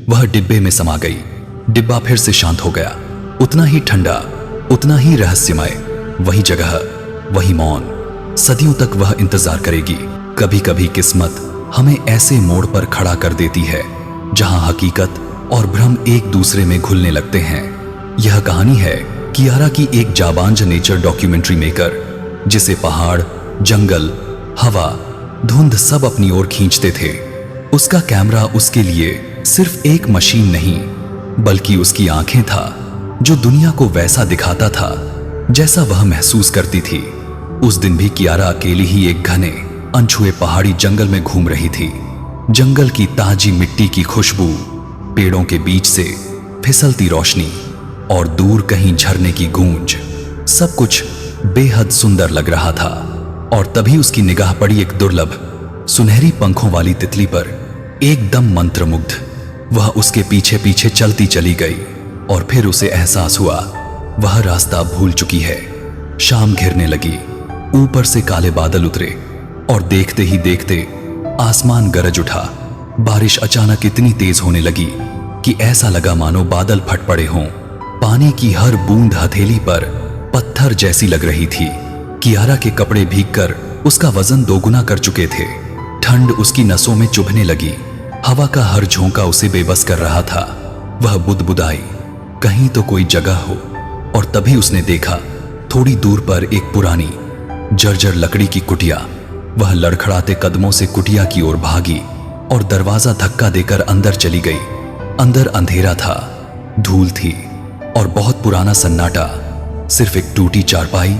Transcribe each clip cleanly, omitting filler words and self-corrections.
वह डिब्बे में समा गई। डिब्बा फिर से शांत हो गया, उतना ही ठंडा, उतना ही रहस्यमय। वही जगह, वही मौन। सदियों तक वह इंतजार करेगी। कभी कभी किस्मत हमें ऐसे मोड़ पर खड़ा कर देती है जहां हकीकत और भ्रम एक दूसरे में घुलने लगते हैं। यह कहानी है कियारा की, एक जाबांज नेचर डॉक्यूमेंट्री मेकर जिसे पहाड़, जंगल, हवा, धुंध सब अपनी ओर खींचते थे। उसका कैमरा उसके लिए सिर्फ एक मशीन नहीं, बल्कि उसकी आंखें था जो दुनिया को वैसा दिखाता था जैसा वह महसूस करती थी। उस दिन भी कियारा अकेली ही एक घने अनछुए पहाड़ी जंगल में घूम रही थी। जंगल की ताजी मिट्टी की खुशबू, पेड़ों के बीच से फिसलती रोशनी और दूर कहीं झरने की गूंज, सब कुछ बेहद सुंदर लग रहा था। और तभी उसकी निगाह पड़ी एक दुर्लभ सुनहरी पंखों वाली तितली पर। एकदम मंत्रमुग्ध वह उसके पीछे पीछे चलती चली गई और फिर उसे एहसास हुआ वह रास्ता भूल चुकी है। शाम घिरने लगी, ऊपर से काले बादल उतरे और देखते ही देखते आसमान गरज उठा। बारिश अचानक इतनी तेज होने लगी कि ऐसा लगा मानो बादल फट पड़े हों। पानी की हर बूंद हथेली पर पत्थर जैसी लग रही थी। कियारा के कपड़े भीगकर उसका वजन दोगुना कर चुके थे। ठंड उसकी नसों में चुभने लगी। हवा का हर झोंका उसे बेबस कर रहा था। वह बुदबुदाई, कहीं तो कोई जगह हो। और तभी उसने देखा थोड़ी दूर पर एक पुरानी जर्जर लकड़ी की कुटिया। वह लड़खड़ाते कदमों से कुटिया की ओर भागी और दरवाजा धक्का देकर अंदर चली गई। अंदर अंधेरा था, धूल थी और बहुत पुराना सन्नाटा। सिर्फ एक टूटी चारपाई,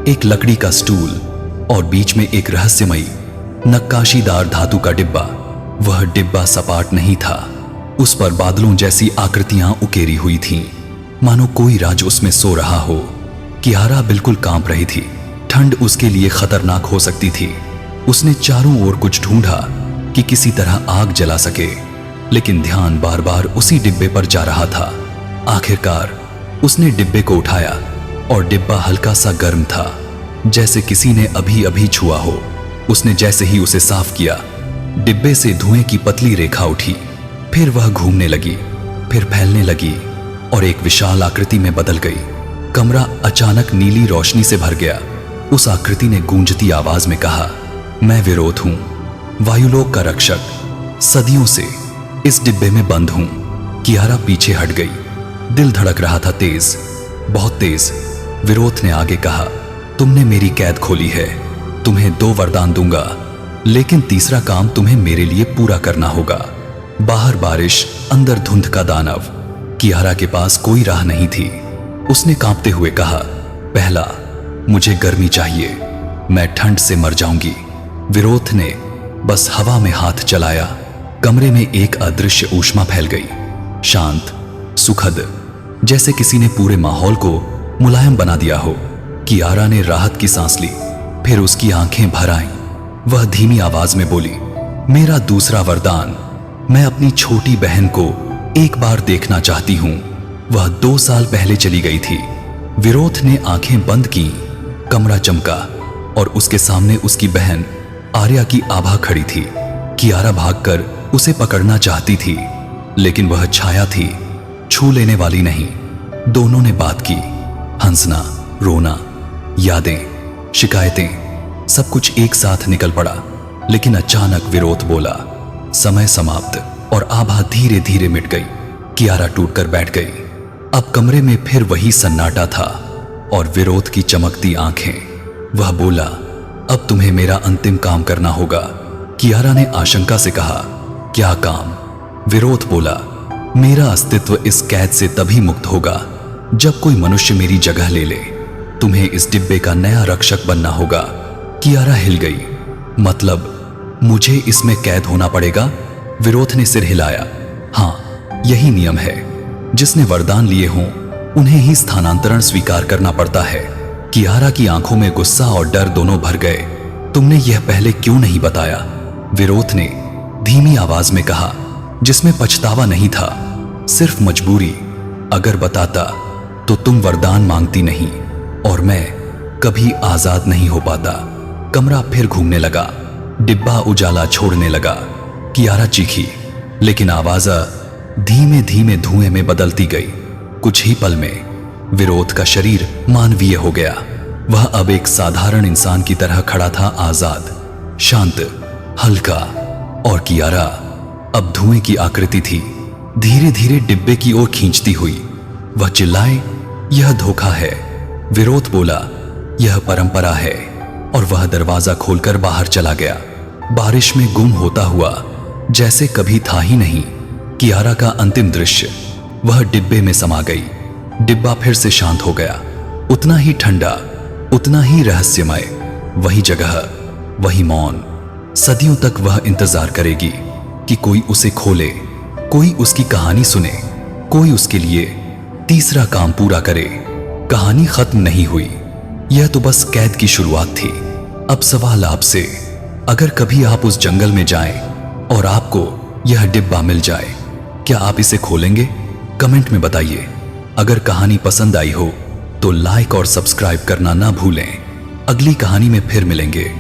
एक लकड़ी का स्टूल और बीच में एक रहस्यमयी नक्काशीदार धातु का डिब्बा। वह डिब्बा सपाट नहीं था, उस पर बादलों जैसी आकृतियां उकेरी हुई थीं, मानो कोई राज उसमें सो रहा हो। कियारा बिल्कुल कांप रही थी। ठंड उसके लिए खतरनाक हो सकती थी। उसने चारों ओर कुछ ढूंढा कि किसी तरह आग जला सके, लेकिन ध्यान बार बार उसी डिब्बे पर जा रहा था। आखिरकार उसने डिब्बे को उठाया और डिब्बा हल्का सा गर्म था, जैसे किसी ने अभी अभी छुआ हो। उसने जैसे ही उसे साफ किया, डिब्बे से धुएं की पतली रेखा उठी। फिर वह घूमने लगी, फिर फैलने लगी और एक विशाल आकृति में बदल गई। कमरा अचानक नीली रोशनी से भर गया। उस आकृति ने गूंजती आवाज में कहा, मैं विरोध हूं, वायुलोक का रक्षक, सदियों से इस डिब्बे में बंद हूं। कियारा पीछे हट गई। दिल धड़क रहा था तेज, बहुत तेज। विरोध ने आगे कहा, तुमने मेरी कैद खोली है, तुम्हें 2 वरदान दूंगा, लेकिन तीसरा काम तुम्हें मेरे लिए पूरा करना होगा। बाहर बारिश, अंदर धुंध का दानव। कियारा के पास कोई राह नहीं थी। उसने कांपते हुए कहा, पहला, मुझे गर्मी चाहिए, मैं ठंड से मर जाऊंगी। विरोध ने बस हवा में हाथ चलाया। कमरे में एक अदृश्य ऊष्मा फैल गई, शांत, सुखद, जैसे किसी ने पूरे माहौल को मुलायम बना दिया हो। कियारा ने राहत की सांस ली, फिर उसकी आंखें भर आईं। वह धीमी आवाज में बोली, मेरा दूसरा वरदान, मैं अपनी छोटी बहन को एक बार देखना चाहती हूं। वह 2 साल पहले चली गई थी। विरोध ने आंखें बंद की। कमरा चमका और उसके सामने उसकी बहन आर्या की आभा खड़ी थी। कियारा भागकर उसे पकड़ना चाहती थी, लेकिन वह छाया थी, छू लेने वाली नहीं। दोनों ने बात की, हंसना, रोना, यादें, शिकायतें, सब कुछ एक साथ निकल पड़ा। लेकिन अचानक विरोध बोला, समय समाप्त, और आभा धीरे धीरे मिट गई। कियारा टूटकर बैठ गई। अब कमरे में फिर वही सन्नाटा था और विरोध की चमकती आंखें। वह बोला, अब तुम्हें मेरा अंतिम काम करना होगा। कियारा ने आशंका से कहा, क्या काम? विरोध बोला, मेरा अस्तित्व इस कैद से तभी मुक्त होगा जब कोई मनुष्य मेरी जगह ले ले। तुम्हें इस डिब्बे का नया रक्षक बनना होगा। कियारा हिल गई। मतलब मुझे इसमें कैद होना पड़ेगा? विरोध ने सिर हिलाया। हाँ, यही नियम है। जिसने वरदान लिए हों उन्हें ही स्थानांतरण स्वीकार करना पड़ता है। कियारा की आंखों में गुस्सा और डर दोनों भर गए। तुमने यह पहले क्यों नहीं बताया? विरोध ने धीमी आवाज में कहा, जिसमें पछतावा नहीं था, सिर्फ मजबूरी। अगर बताता तो तुम वरदान मांगती नहीं और मैं कभी आजाद नहीं हो पाता। कमरा फिर घूमने लगा, डिब्बा उजाला छोड़ने लगा। कियारा चीखी, लेकिन आवाज धीमे धीमे धुएं में बदलती गई। कुछ ही पल में विरोध का शरीर मानवीय हो गया। वह अब एक साधारण इंसान की तरह खड़ा था, आजाद, शांत, हल्का। और कियारा अब धुएं की आकृति थी, धीरे धीरे डिब्बे की ओर खींचती हुई। वह चिल्लाए, यह धोखा है। विरोध बोला, यह परंपरा है। और वह दरवाजा खोलकर बाहर चला गया, बारिश में गुम होता हुआ, जैसे कभी था ही नहीं। कियारा का अंतिम दृश्य, वह डिब्बे में समा गई। डिब्बा फिर से शांत हो गया, उतना ही ठंडा, उतना ही रहस्यमय। वही जगह, वही मौन। सदियों तक वह इंतजार करेगी कि कोई उसे खोले, कोई उसकी कहानी सुने, कोई उसके लिए तीसरा काम पूरा करे। कहानी खत्म नहीं हुई, यह तो बस कैद की शुरुआत थी। अब सवाल आपसे, अगर कभी आप उस जंगल में जाएं और आपको यह डिब्बा मिल जाए, क्या आप इसे खोलेंगे? कमेंट में बताइए। अगर कहानी पसंद आई हो तो लाइक और सब्सक्राइब करना ना भूलें। अगली कहानी में फिर मिलेंगे।